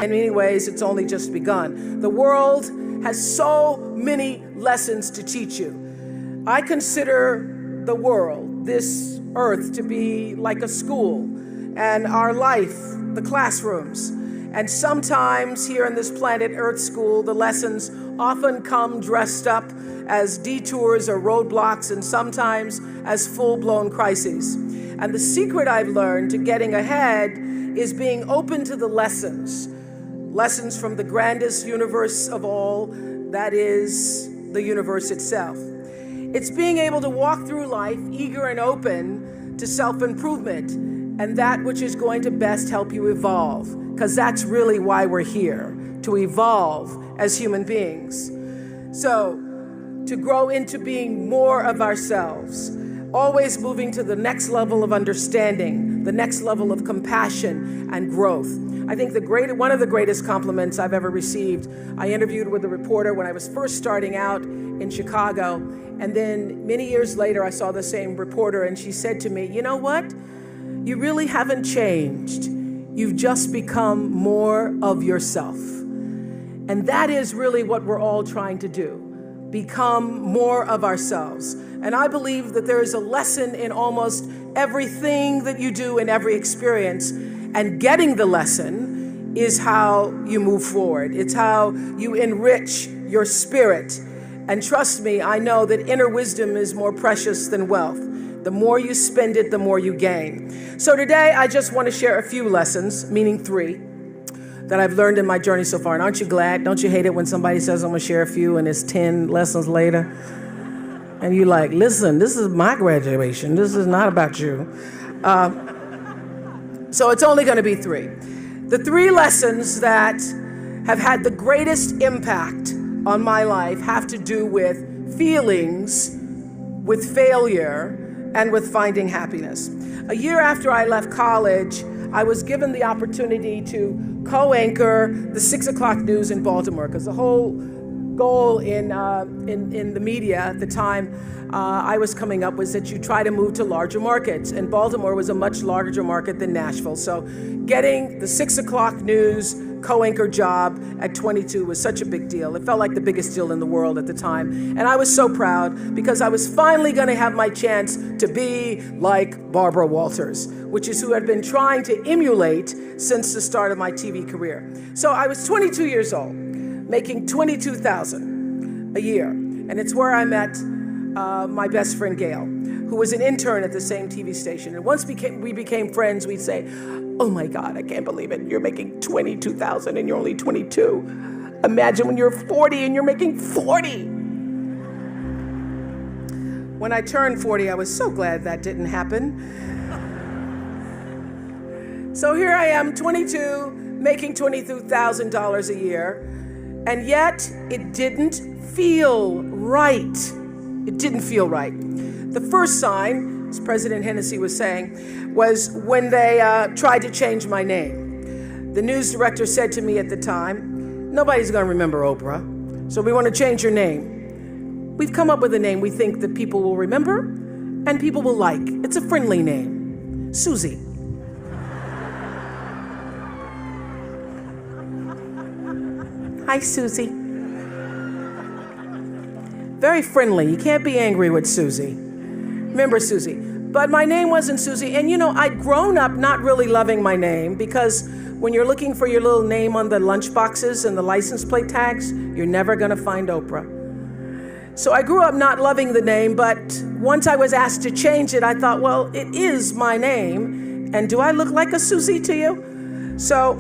In many ways, it's only just begun. The world has so many lessons to teach you. I consider the world, this earth, to be like a school, and our life, the classrooms. And sometimes here in this planet Earth school, the lessons often come dressed up as detours or roadblocks, and sometimes as full-blown crises. And the secret I've learned to getting ahead is being open to the lessons from the grandest universe of all, that is the universe itself. It's being able to walk through life eager and open to self-improvement and that which is going to best help you evolve, because that's really why we're here, to evolve as human beings. So, to grow into being more of ourselves, always moving to the next level of understanding, the next level of compassion and growth. I think one of the greatest compliments I've ever received, I interviewed with a reporter when I was first starting out in Chicago, and then many years later I saw the same reporter and she said to me, "You know what? You really haven't changed. You've just become more of yourself." And that is really what we're all trying to do. Become more of ourselves. And I believe that there is a lesson in almost everything that you do in every experience. And getting the lesson is how you move forward. It's how you enrich your spirit. And trust me, I know that inner wisdom is more precious than wealth. The more you spend it, the more you gain. So today, I just want to share a few lessons, meaning 3, that I've learned in my journey so far. And aren't you glad? Don't you hate it when somebody says, "I'm going to share a few," and it's 10 lessons later? And you're like, "Listen, this is my graduation. This is not about you." So it's only going to be 3. The 3 lessons that have had the greatest impact on my life have to do with feelings, with failure, and with finding happiness. A year after I left college, I was given the opportunity to co-anchor the 6 o'clock news in Baltimore, because the whole goal in the media at the time I was coming up was that you try to move to larger markets, and Baltimore was a much larger market than Nashville. So getting the 6 o'clock news co-anchor job at 22 was such a big deal. It felt like the biggest deal in the world at the time. And I was so proud because I was finally going to have my chance to be like Barbara Walters, which is who I'd been trying to emulate since the start of my TV career. So I was 22 years old, making $22,000 a year. And it's where I met my best friend, Gail, who was an intern at the same TV station. And once we became friends, we'd say, "Oh my God, I can't believe it. You're making $22,000 and you're only 22. Imagine when you're 40 and you're making 40. When I turned 40, I was so glad that didn't happen. So here I am, 22, making $22,000 a year, and yet it didn't feel right. It didn't feel right. The first sign, as President Hennessy was saying, was when they tried to change my name. The news director said to me at the time, "Nobody's going to remember Oprah, so we want to change your name. We've come up with a name we think that people will remember and people will like. It's a friendly name, Susie." Hi, Susie. Very friendly. You can't be angry with Susie. Remember Susie. But my name wasn't Susie. And you know, I'd grown up not really loving my name, because when you're looking for your little name on the lunch boxes and the license plate tags, you're never going to find Oprah. So I grew up not loving the name, but once I was asked to change it, I thought, well, it is my name. And do I look like a Susie to you? So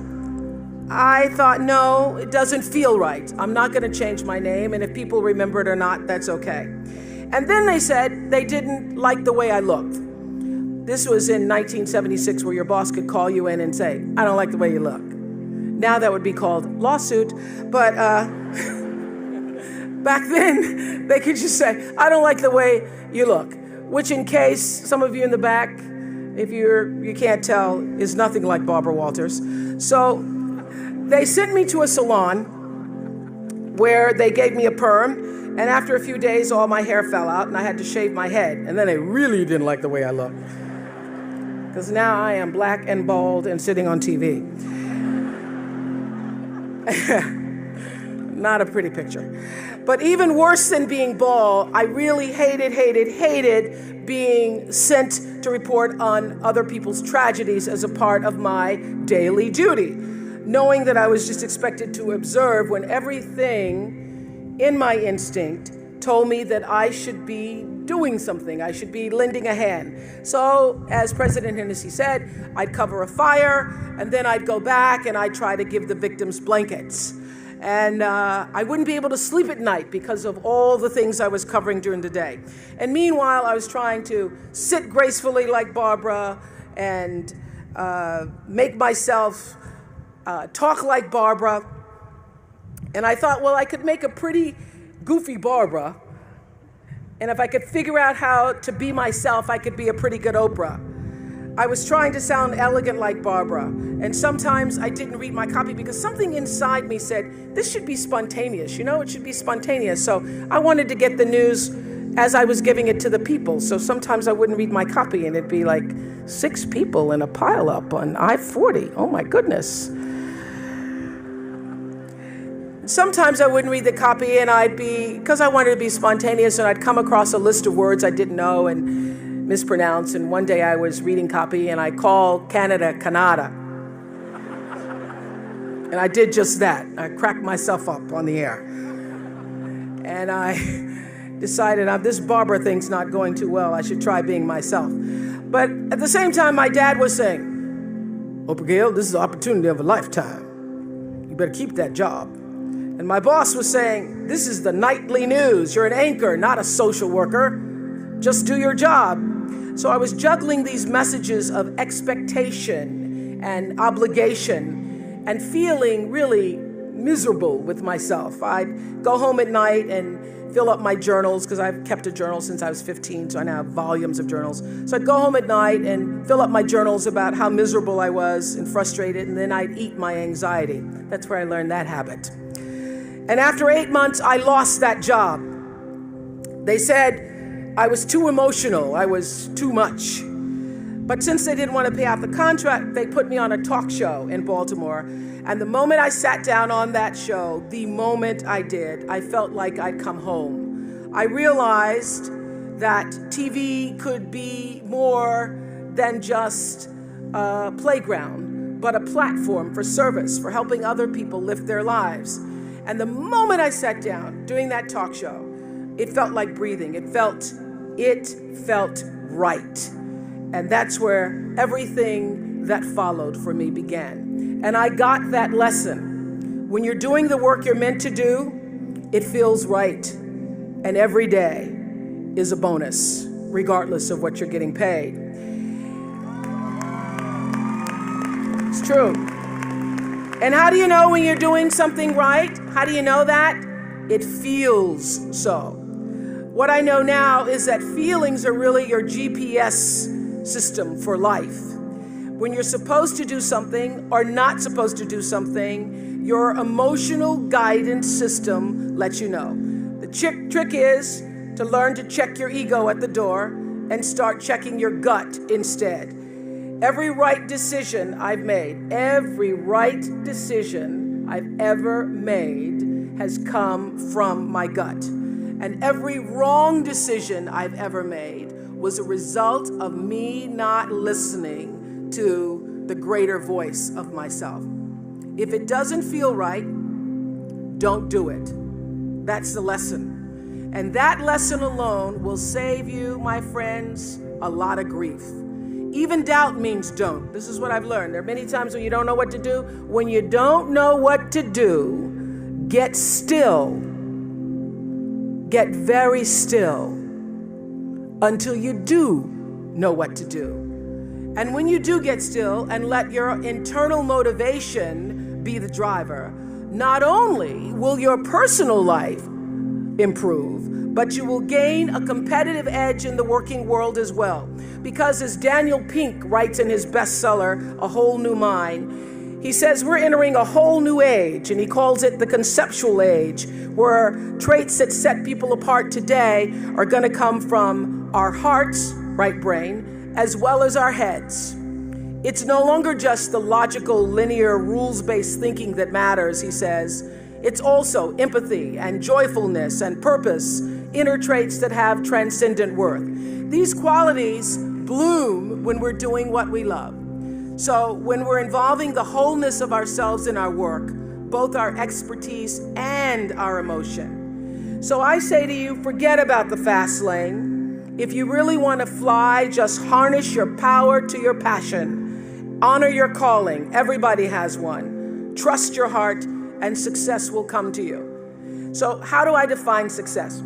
I thought, no, it doesn't feel right. I'm not going to change my name, and if people remember it or not, that's okay. And then they said they didn't like the way I looked. This was in 1976, where your boss could call you in and say, "I don't like the way you look." Now that would be called lawsuit, but back then they could just say, "I don't like the way you look," which, in case some of you in the back, if you can't tell, is nothing like Barbara Walters. So they sent me to a salon where they gave me a perm, and after a few days, all my hair fell out, and I had to shave my head. And then they really didn't like the way I looked, because now I am black and bald and sitting on TV. Not a pretty picture. But even worse than being bald, I really hated being sent to report on other people's tragedies as a part of my daily duty, knowing that I was just expected to observe when everything in my instinct told me that I should be doing something, I should be lending a hand. So, as President Hennessy said, I'd cover a fire, and then I'd go back and I'd try to give the victims blankets. And I wouldn't be able to sleep at night because of all the things I was covering during the day. And meanwhile, I was trying to sit gracefully like Barbara and make myself talk like Barbara. And I thought, well, I could make a pretty goofy Barbara. And if I could figure out how to be myself, I could be a pretty good Oprah. I was trying to sound elegant like Barbara, and sometimes I didn't read my copy because something inside me said, this should be spontaneous, it should be spontaneous. So I wanted to get the news as I was giving it to the people. So sometimes I wouldn't read my copy and it'd be like 6 people in a pileup on I-40. Oh my goodness. Sometimes I wouldn't read the copy and because I wanted to be spontaneous, and I'd come across a list of words I didn't know and mispronounce, and one day I was reading copy and I called Canada, Canada. And I did just that. I cracked myself up on the air. And I decided this Barbara thing's not going too well. I should try being myself. But at the same time, my dad was saying, Oprah Gail, this is the opportunity of a lifetime. You better keep that job. And my boss was saying, this is the nightly news. You're an anchor, not a social worker. Just do your job. So I was juggling these messages of expectation and obligation and feeling really miserable with myself. I'd go home at night and fill up my journals, because I've kept a journal since I was 15, so I now have volumes of journals. So I'd go home at night and fill up my journals about how miserable I was and frustrated, and then I'd eat my anxiety. That's where I learned that habit. And after 8 months, I lost that job. They said I was too emotional, I was too much. But since they didn't want to pay out the contract, they put me on a talk show in Baltimore. And the moment I sat down on that show, the moment I did, I felt like I'd come home. I realized that TV could be more than just a playground, but a platform for service, for helping other people live their lives. And the moment I sat down doing that talk show, it felt like breathing. It felt right. And that's where everything that followed for me began. And I got that lesson. When you're doing the work you're meant to do, it feels right. And every day is a bonus, regardless of what you're getting paid. It's true. And how do you know when you're doing something right? How do you know that? It feels so. What I know now is that feelings are really your GPS system for life. When you're supposed to do something or not supposed to do something, your emotional guidance system lets you know. The trick is to learn to check your ego at the door and start checking your gut instead. Every right decision I've made, every right decision I've ever made has come from my gut. And every wrong decision I've ever made was a result of me not listening to the greater voice of myself. If it doesn't feel right, don't do it. That's the lesson. And that lesson alone will save you, my friends, a lot of grief. Even doubt means don't. This is what I've learned. There are many times when you don't know what to do. When you don't know what to do, get still. Get very still until you do know what to do. And when you do get still and let your internal motivation be the driver, not only will your personal life improve, but you will gain a competitive edge in the working world as well. Because as Daniel Pink writes in his bestseller, A Whole New Mind, he says we're entering a whole new age, and he calls it the conceptual age, where traits that set people apart today are going to come from our hearts, right brain, as well as our heads. It's no longer just the logical, linear, rules-based thinking that matters, he says. It's also empathy and joyfulness and purpose, inner traits that have transcendent worth. These qualities bloom when we're doing what we love. So when we're involving the wholeness of ourselves in our work, both our expertise and our emotion. So I say to you, forget about the fast lane. If you really want to fly, just harness your power to your passion. Honor your calling. Everybody has one. Trust your heart, and success will come to you. So how do I define success?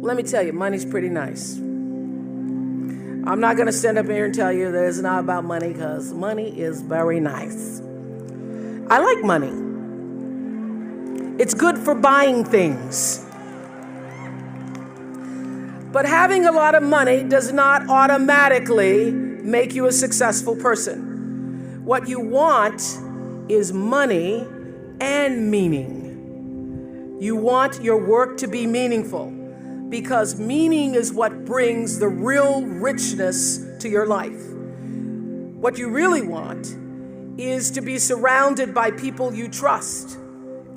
Let me tell you, money's pretty nice. I'm not going to stand up here and tell you that it's not about money, because money is very nice. I like money. It's good for buying things. But having a lot of money does not automatically make you a successful person. What you want is money and meaning. You want your work to be meaningful, because meaning is what brings the real richness to your life. What you really want is to be surrounded by people you trust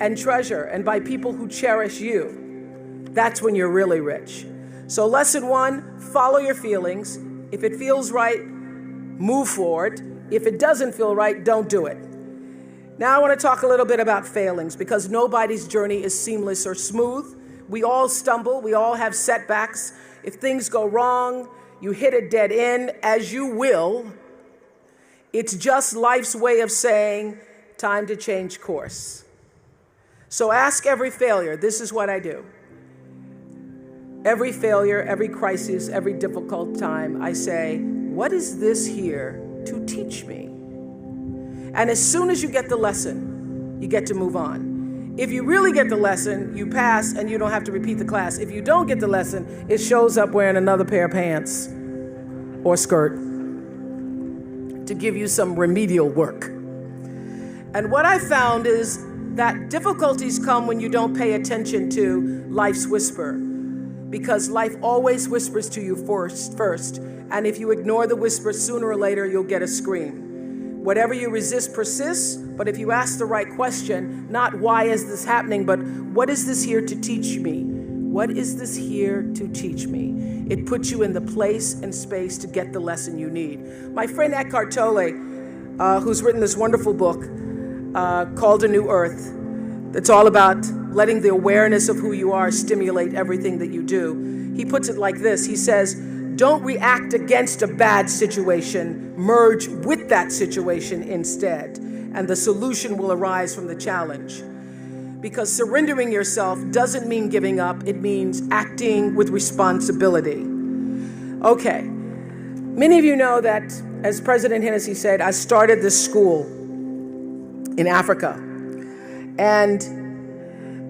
and treasure, and by people who cherish you. That's when you're really rich. So lesson 1, follow your feelings. If it feels right, move forward. If it doesn't feel right, don't do it. Now I want to talk a little bit about failings, because nobody's journey is seamless or smooth. We all stumble, we all have setbacks. If things go wrong, you hit a dead end, as you will. It's just life's way of saying, time to change course. So ask every failure. This is what I do. Every failure, every crisis, every difficult time, I say, what is this here to teach me? And as soon as you get the lesson, you get to move on. If you really get the lesson, you pass and you don't have to repeat the class. If you don't get the lesson, it shows up wearing another pair of pants or skirt to give you some remedial work. And what I found is that difficulties come when you don't pay attention to life's whisper, because life always whispers to you first. And if you ignore the whisper, sooner or later, you'll get a scream. Whatever you resist persists, but if you ask the right question, not why is this happening, but what is this here to teach me? What is this here to teach me? It puts you in the place and space to get the lesson you need. My friend Eckhart Tolle, who's written this wonderful book called A New Earth, that's all about letting the awareness of who you are stimulate everything that you do. He puts it like this. He says, don't react against a bad situation, merge with that situation instead, and the solution will arise from the challenge. Because surrendering yourself doesn't mean giving up, it means acting with responsibility. Okay, many of you know that, as President Hennessy said, I started this school in Africa. And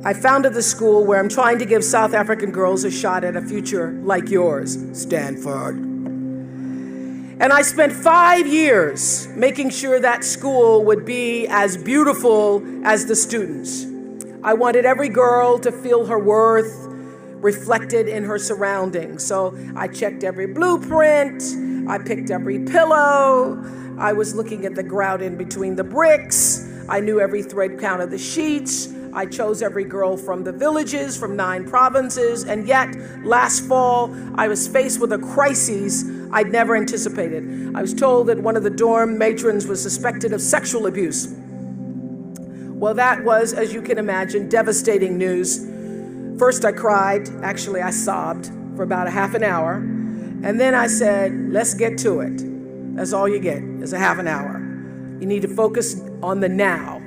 I founded the school where I'm trying to give South African girls a shot at a future like yours, Stanford. And I spent 5 years making sure that school would be as beautiful as the students. I wanted every girl to feel her worth reflected in her surroundings. So I checked every blueprint, I picked every pillow, I was looking at the grout in between the bricks, I knew every thread count of the sheets, I chose every girl from the villages, from 9 provinces, and yet last fall I was faced with a crisis I'd never anticipated. I was told that one of the dorm matrons was suspected of sexual abuse. Well, that was, as you can imagine, devastating news. First I cried, actually I sobbed for about a half an hour, and then I said, let's get to it. That's all you get, is a half an hour. You need to focus on the now,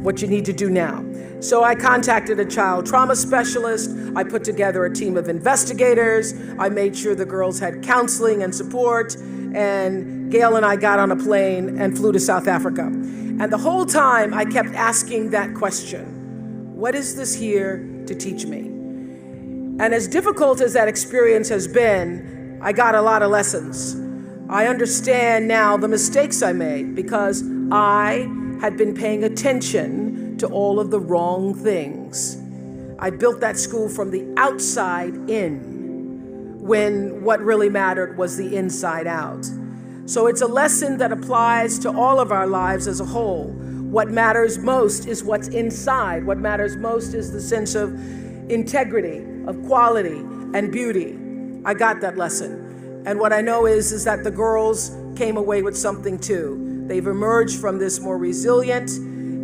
what you need to do now. So I contacted a child trauma specialist. I put together a team of investigators. I made sure the girls had counseling and support. And Gail and I got on a plane and flew to South Africa. And the whole time I kept asking that question, what is this here to teach me? And as difficult as that experience has been, I got a lot of lessons. I understand now the mistakes I made because I had been paying attention to all of the wrong things. I built that school from the outside in, when what really mattered was the inside out. So it's a lesson that applies to all of our lives as a whole. What matters most is what's inside. What matters most is the sense of integrity, of quality, and beauty. I got that lesson. And what I know is that the girls came away with something too. They've emerged from this more resilient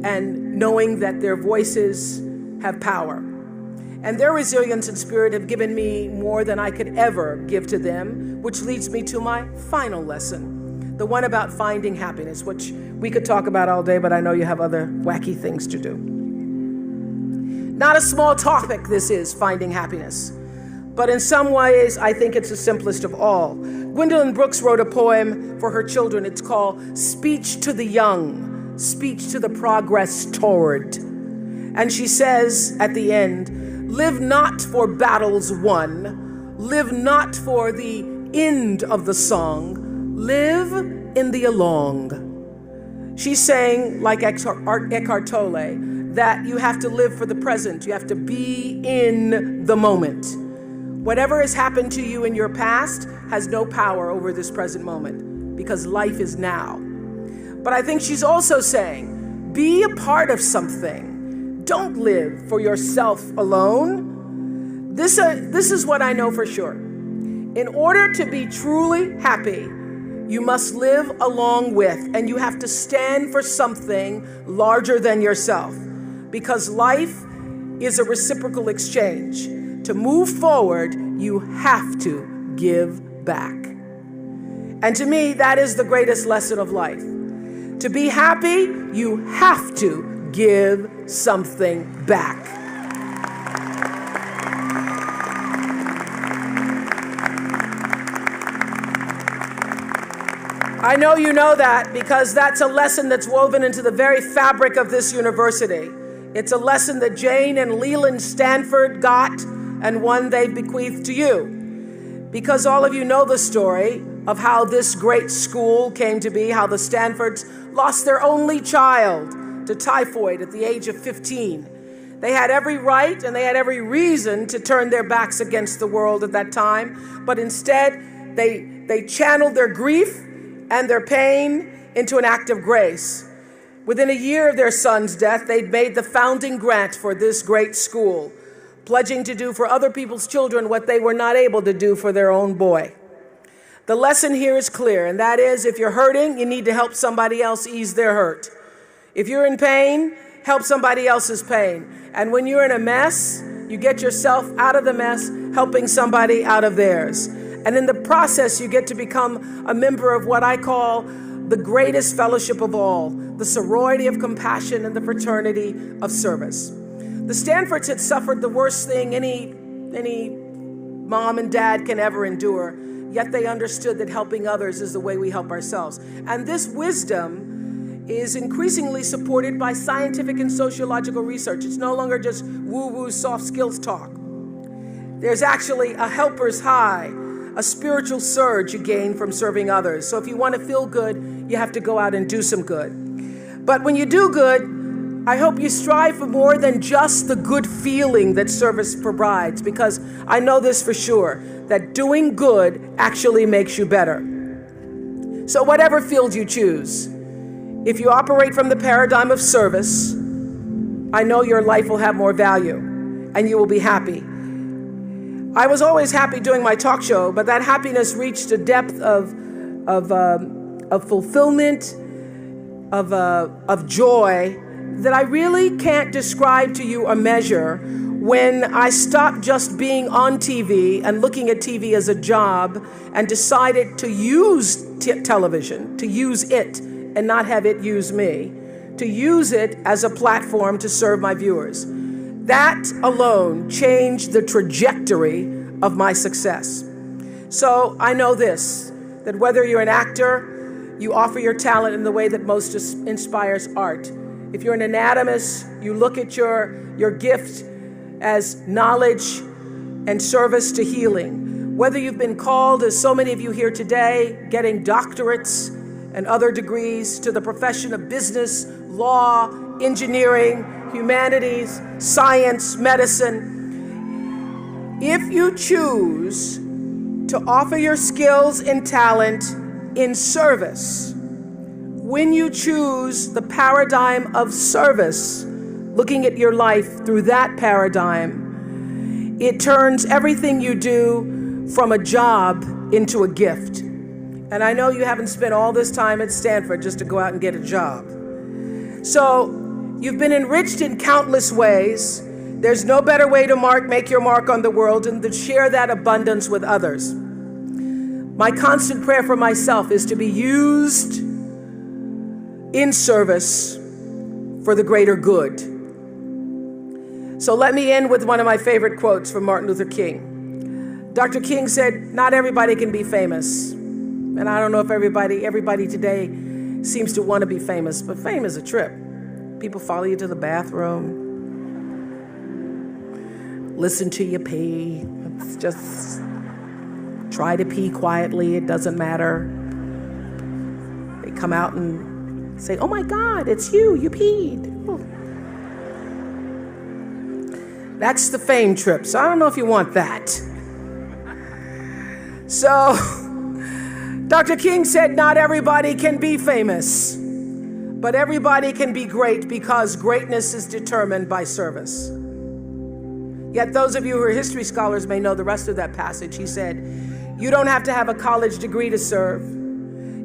and knowing that their voices have power. And their resilience and spirit have given me more than I could ever give to them, which leads me to my final lesson, the one about finding happiness, which we could talk about all day, but I know you have other wacky things to do. Not a small topic, this is, finding happiness. But in some ways, I think it's the simplest of all. Gwendolyn Brooks wrote a poem for her children. It's called Speech to the Young, Speech to the Progress Toward. And she says at the end, live not for battles won, live not for the end of the song, live in the along. She's saying, like Eckhart Tolle, that you have to live for the present. You have to be in the moment. Whatever has happened to you in your past has no power over this present moment because life is now. But I think she's also saying, be a part of something. Don't live for yourself alone. This is what I know for sure. In order to be truly happy, you must live along with, and you have to stand for something larger than yourself, because life is a reciprocal exchange. To move forward, you have to give back. And to me, that is the greatest lesson of life. To be happy, you have to give something back. I know you know that because that's a lesson that's woven into the very fabric of this university. It's a lesson that Jane and Leland Stanford got and one they've bequeathed to you. Because all of you know the story of how this great school came to be, how the Stanfords lost their only child to typhoid at the age of 15. They had every right and they had every reason to turn their backs against the world at that time, but instead they channeled their grief and their pain into an act of grace. Within a year of their son's death, they'd made the founding grant for this great school, pledging to do for other people's children what they were not able to do for their own boy. The lesson here is clear, and that is, if you're hurting, you need to help somebody else ease their hurt. If you're in pain, help somebody else's pain. And when you're in a mess, you get yourself out of the mess, helping somebody out of theirs. And in the process, you get to become a member of what I call the greatest fellowship of all, the sorority of compassion and the fraternity of service. The Stanfords had suffered the worst thing any mom and dad can ever endure, yet they understood that helping others is the way we help ourselves. And this wisdom is increasingly supported by scientific and sociological research. It's no longer just woo-woo soft skills talk. There's actually a helper's high, a spiritual surge you gain from serving others. So if you want to feel good, you have to go out and do some good. But when you do good, I hope you strive for more than just the good feeling that service provides, because I know this for sure, that doing good actually makes you better. So whatever field you choose, if you operate from the paradigm of service, I know your life will have more value and you will be happy. I was always happy doing my talk show, but that happiness reached a depth of fulfillment, of joy that I really can't describe to you or measure when I stopped just being on TV and looking at TV as a job and decided to use television, to use it and not have it use me, to use it as a platform to serve my viewers. That alone changed the trajectory of my success. So I know this, that whether you're an actor, you offer your talent in the way that most inspires art. If you're an anatomist, you look at your gift as knowledge and service to healing. Whether you've been called, as so many of you here today, getting doctorates and other degrees, to the profession of business, law, engineering, humanities, science, medicine. If you choose to offer your skills and talent in service. When you choose the paradigm of service, looking at your life through that paradigm, it turns everything you do from a job into a gift. And I know you haven't spent all this time at Stanford just to go out and get a job. So you've been enriched in countless ways. There's no better way to make your mark on the world than to share that abundance with others. My constant prayer for myself is to be used in service for the greater good. So let me end with one of my favorite quotes from Martin Luther King. Dr. King said, "Not everybody can be famous." And I don't know if everybody today seems to want to be famous, but fame is a trip. People follow you to the bathroom, listen to you pee. It's just try to pee quietly, it doesn't matter. They come out and say, "Oh my God, it's you peed." Oh. That's the fame trip, so I don't know if you want that. So, Dr. King said, not everybody can be famous, but everybody can be great because greatness is determined by service. Yet those of you who are history scholars may know the rest of that passage. He said, you don't have to have a college degree to serve.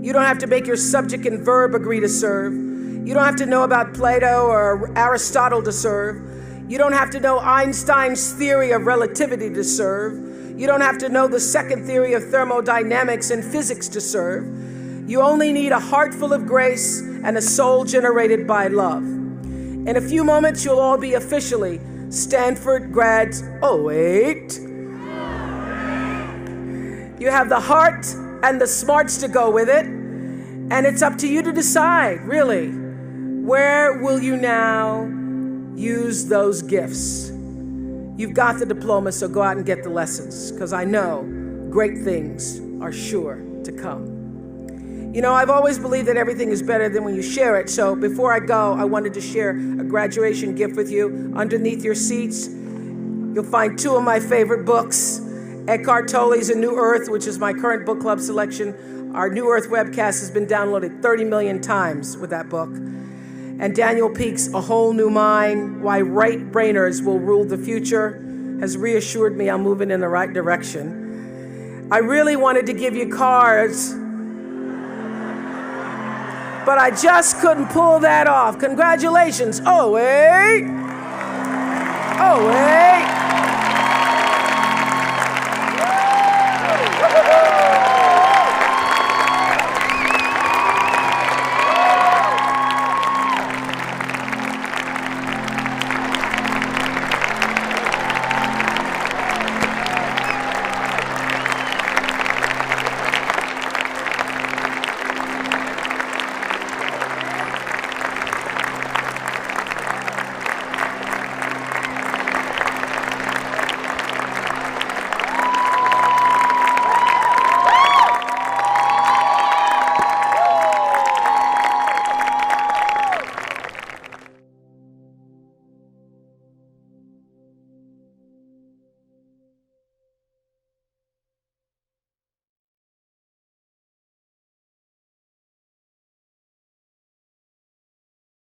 You don't have to make your subject and verb agree to serve. You don't have to know about Plato or Aristotle to serve. You don't have to know Einstein's theory of relativity to serve. You don't have to know the second theory of thermodynamics and physics to serve. You only need a heart full of grace and a soul generated by love. In a few moments, you'll all be officially Stanford grads. Oh, wait. You have the heart and the smarts to go with it. And it's up to you to decide, really, where will you now use those gifts? You've got the diploma, so go out and get the lessons, because I know great things are sure to come. You know, I've always believed that everything is better than when you share it. So before I go, I wanted to share a graduation gift with you. Underneath your seats, you'll find two of my favorite books. Eckhart Tolle's A New Earth, which is my current book club selection. Our New Earth webcast has been downloaded 30 million times with that book. And Daniel Peek's A Whole New Mind, Why Right Brainers Will Rule the Future, has reassured me I'm moving in the right direction. I really wanted to give you cards, but I just couldn't pull that off. Congratulations. Oh, wait. Oh, wait.